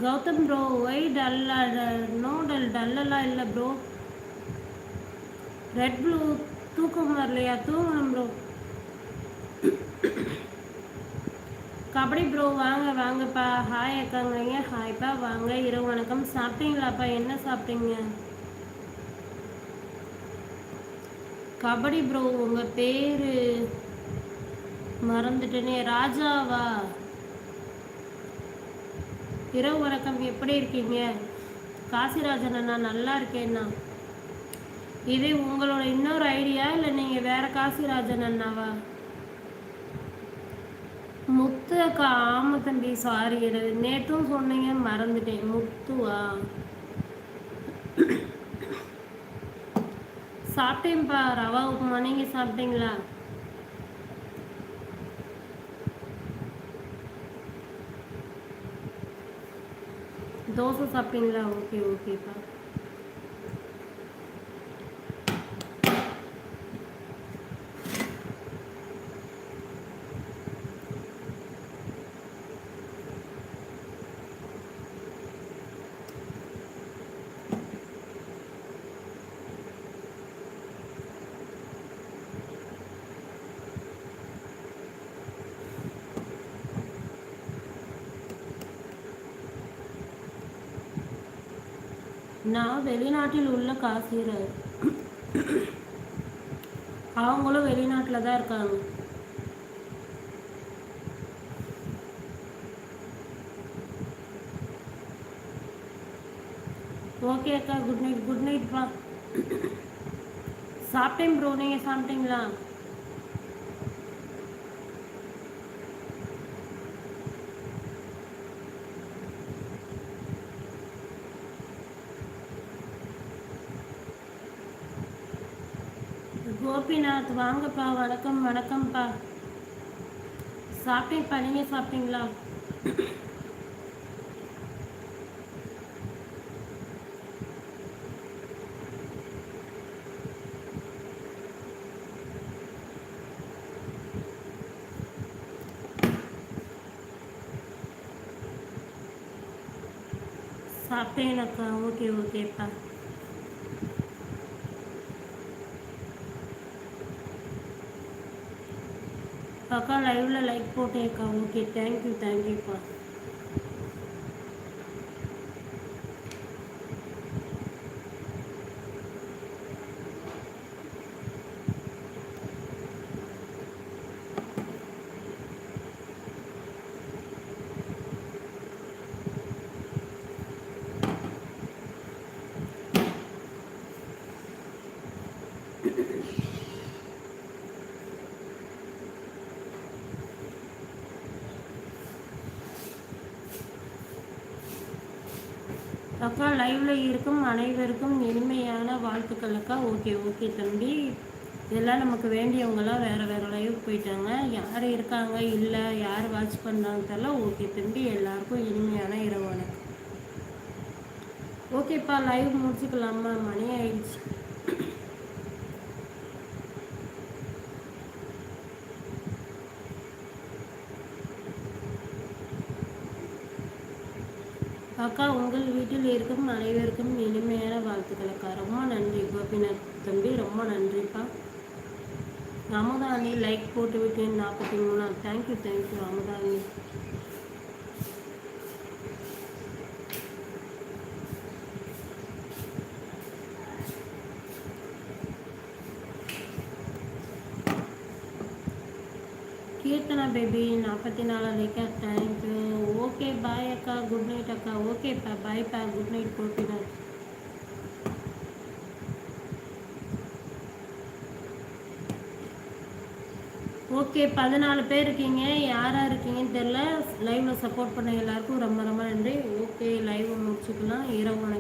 Gautham bro Y டல்லா? No டல்லெல்லாம் இல்லை bro. Red blue தூக்கம் வரலையா? தூங்கணும் ப்ரோ. கபடி ப்ரோ வாங்க வாங்கப்பா. ஹாய் அக்காங்க. ஹாய்ப்பா வாங்க. இரவு வணக்கம். சாப்பிட்டீங்களாப்பா? என்ன சாப்பிட்டீங்க? கபடி ப்ரோ உங்கள் பேர் மறந்துட்டேனே. ராஜாவா? இரவு வணக்கம். எப்படி இருக்கீங்க? காசிராஜன் அண்ணா நல்லா இருக்கேண்ணா. இது உங்களோட இன்னொரு ஐடியா இல்லை நீங்கள் வேற காசிராஜன் அண்ணாவா? முத்து அக்கா ஆமாம் தம்பி சாரி. நேற்றும் சொன்னீங்க மறந்துட்டேன். முத்துவா? சாப்பிட்டேன்ப்பா ரவா உப்புமா. நீங்கள் சாப்பிட்டீங்களா? தோசை சாப்பிட்டீங்களா? ஓகே ஓகேப்பா. நான் வெளிநாட்டில் உள்ள காசிரர். அவங்களும் வெளிநாட்டில் தான் இருக்காங்க. ஓகே அக்கா குட் நைட். குட் நைட்ப்பா. சாப்பிட்டேன் ப்ரோ. நீங்கள் சாப்பிட்டீங்களா? கோபிநாத் வாங்கப்பா. வணக்கம் வணக்கம்ப்பா. சாப்பிட்டேன்ப்பா. நீங்கள் சாப்பிட்டீங்களா? சாப்பிட்டேன் அக்கா. ஓகே ஓகேப்பா. அக்கா லைவில் லைக் போட்டேன்க்கா. ஓகே தேங்க்யூப்பா. அக்கா லைவில் இருக்கும் அனைவருக்கும் இனிமையான வாழ்த்துக்கள் அக்கா. ஓகே தம்பி. இதெல்லாம் நமக்கு வேண்டியவங்களாம் வேறு லைவ் போயிட்டாங்க. யார் இருக்காங்க இல்லை யார் வாட்ச் பண்ணாங்க தெரியல. ஓகே தம்பி. எல்லாருக்கும் இனிமையான இரவு வணக்கம். ஓகேப்பா லைவ் முடிச்சுக்கலாமா? மணி ஆயிடுச்சு. அக்கா உங்கள் வீட்டில் இருக்கும் அனைவருக்கும் இனிமையான வாழ்த்துக்கள் அக்கா. ரொம்ப நன்றி கோபிநாத் தம்பி. ரொம்ப நன்றிப்பா. அமுதாணி லைக் போட்டு விட்டேன் 43. தேங்க்யூ அமுதாணி. கீர்த்தனா பேபி 44 லைக்கா. தேங்க்யூ. ஓகே பாய் அக்கா. குட் நைட் அக்கா. ஓகேப்பா பாய்ப்பா. Good night Gopinath. ஓகே 14 பேர் இருக்கீங்க. யாராக இருக்கீங்கன்னு தெரில. லைவில் சப்போர்ட் பண்ண எல்லாருக்கும் ரொம்ப நன்றி. ஓகே லைவ் முடிச்சுக்கலாம். இரவு வணக்கம்.